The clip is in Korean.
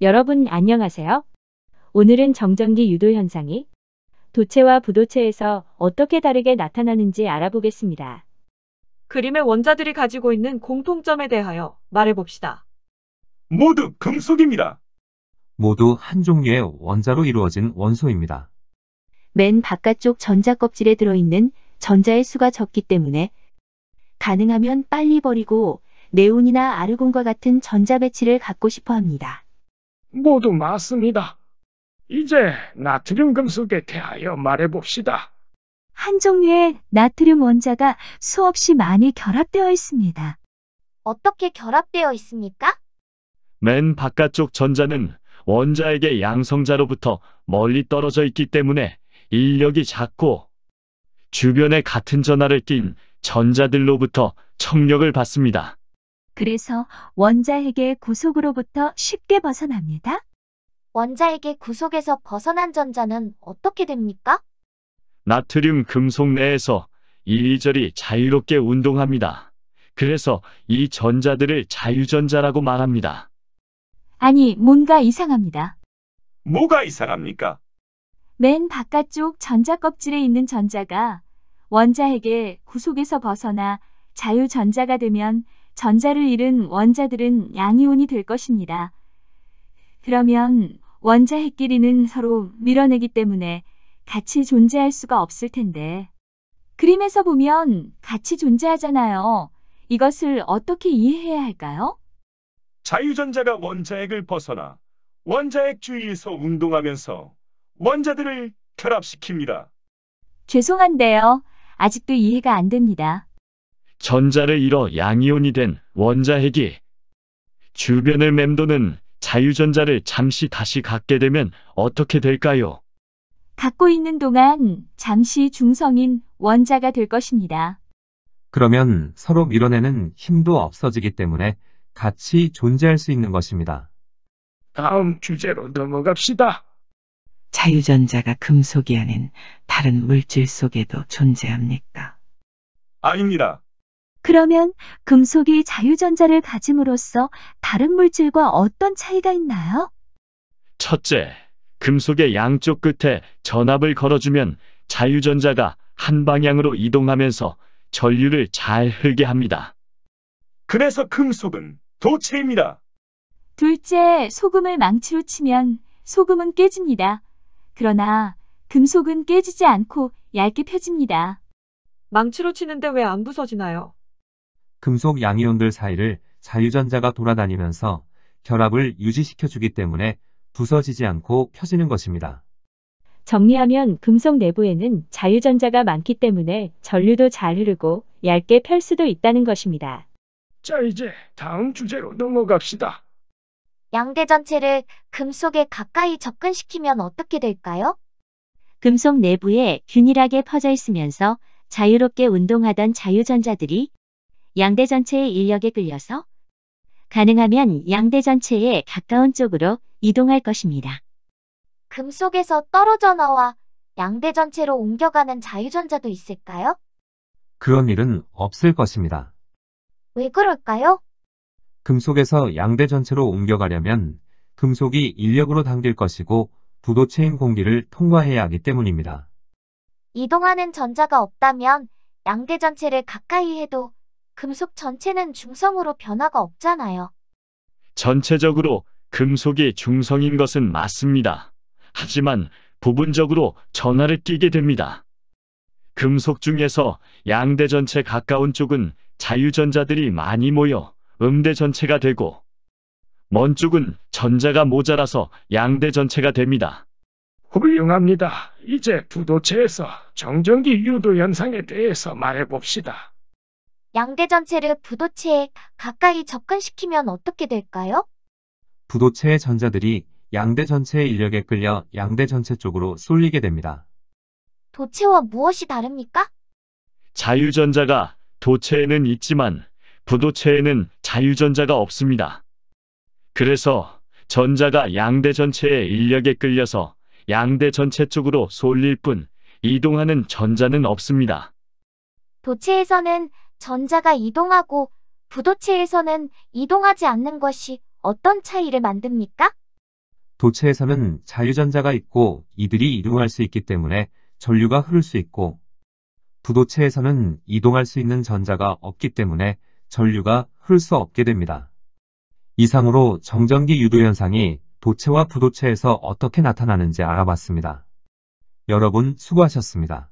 여러분 안녕하세요. 오늘은 정전기 유도 현상이 도체와 부도체에서 어떻게 다르게 나타나는지 알아보겠습니다. 그림의 원자들이 가지고 있는 공통점에 대하여 말해봅시다. 모두 금속입니다. 모두 한 종류의 원자로 이루어진 원소입니다. 맨 바깥쪽 전자 껍질에 들어있는 전자의 수가 적기 때문에 가능하면 빨리 버리고 네온이나 아르곤과 같은 전자 배치를 갖고 싶어 합니다. 모두 맞습니다. 이제 나트륨 금속에 대하여 말해봅시다. 한 종류의 나트륨 원자가 수없이 많이 결합되어 있습니다. 어떻게 결합되어 있습니까? 맨 바깥쪽 전자는 원자에게 양성자로부터 멀리 떨어져 있기 때문에 인력이 작고 주변에 같은 전하를 띤 전자들로부터 청력을 받습니다. 그래서 원자핵의 구속으로부터 쉽게 벗어납니다. 원자에게 구속에서 벗어난 전자는 어떻게 됩니까? 나트륨 금속 내에서 이리저리 자유롭게 운동합니다. 그래서 이 전자들을 자유전자라고 말합니다. 아니, 뭔가 이상합니다. 뭐가 이상합니까? 맨 바깥쪽 전자 껍질에 있는 전자가 원자핵의 구속에서 벗어나 자유전자가 되면 전자를 잃은 원자들은 양이온이 될 것입니다. 그러면 원자핵끼리는 서로 밀어내기 때문에 같이 존재할 수가 없을 텐데. 그림에서 보면 같이 존재하잖아요. 이것을 어떻게 이해해야 할까요? 자유전자가 원자핵을 벗어나 원자핵 주위에서 운동하면서 원자들을 결합시킵니다. 죄송한데요. 아직도 이해가 안 됩니다. 전자를 잃어 양이온이 된 원자핵이 주변을 맴도는 자유전자를 잠시 다시 갖게 되면 어떻게 될까요? 갖고 있는 동안 잠시 중성인 원자가 될 것입니다. 그러면 서로 밀어내는 힘도 없어지기 때문에 같이 존재할 수 있는 것입니다. 다음 주제로 넘어갑시다. 자유전자가 금속이 아닌 다른 물질 속에도 존재합니까? 아닙니다. 그러면 금속이 자유전자를 가짐으로써 다른 물질과 어떤 차이가 있나요? 첫째, 금속의 양쪽 끝에 전압을 걸어주면 자유전자가 한 방향으로 이동하면서 전류를 잘 흐르게 합니다. 그래서 금속은 도체입니다. 둘째, 소금을 망치로 치면 소금은 깨집니다. 그러나 금속은 깨지지 않고 얇게 펴집니다. 망치로 치는데 왜 안 부서지나요? 금속 양이온들 사이를 자유전자가 돌아다니면서 결합을 유지시켜주기 때문에 부서지지 않고 펴지는 것입니다. 정리하면 금속 내부에는 자유전자가 많기 때문에 전류도 잘 흐르고 얇게 펼 수도 있다는 것입니다. 자, 이제 다음 주제로 넘어갑시다. 양대 전체를 금속에 가까이 접근시키면 어떻게 될까요? 금속 내부에 균일하게 퍼져 있으면서 자유롭게 운동하던 자유전자들이 양대 전체의 인력에 끌려서 가능하면 양대 전체에 가까운 쪽으로 이동할 것입니다. 금속에서 떨어져 나와 양대 전체로 옮겨가는 자유전자도 있을까요? 그런 일은 없을 것입니다. 왜 그럴까요? 금속에서 양대 전체로 옮겨가려면 금속이 인력으로 당길 것이고 부도체인 공기를 통과해야 하기 때문입니다. 이동하는 전자가 없다면 양대 전체를 가까이 해도 금속 전체는 중성으로 변화가 없잖아요. 전체적으로 금속이 중성인 것은 맞습니다. 하지만 부분적으로 전하를 띠게 됩니다. 금속 중에서 양대 전체 가까운 쪽은 자유전자들이 많이 모여 음대 전체가 되고 먼 쪽은 전자가 모자라서 양대 전체가 됩니다. 훌륭합니다. 이제 부도체에서 정전기 유도 현상에 대해서 말해봅시다. 양대 전체를 부도체에 가까이 접근시키면 어떻게 될까요? 부도체의 전자들이 양대 전체의 인력에 끌려 양대 전체 쪽으로 쏠리게 됩니다. 도체와 무엇이 다릅니까? 자유전자가 도체에는 있지만 부도체에는 자유전자가 없습니다. 그래서 전자가 양대 전체의 인력에 끌려서 양대 전체 쪽으로 쏠릴 뿐 이동하는 전자는 없습니다. 도체에서는 전자가 이동하고 부도체에서는 이동하지 않는 것이 어떤 차이를 만듭니까? 도체에서는 자유전자가 있고 이들이 이동할 수 있기 때문에 전류가 흐를 수 있고, 부도체에서는 이동할 수 있는 전자가 없기 때문에 전류가 흐를 수 없게 됩니다. 이상으로 정전기 유도 현상이 도체와 부도체에서 어떻게 나타나는지 알아봤습니다. 여러분 수고하셨습니다.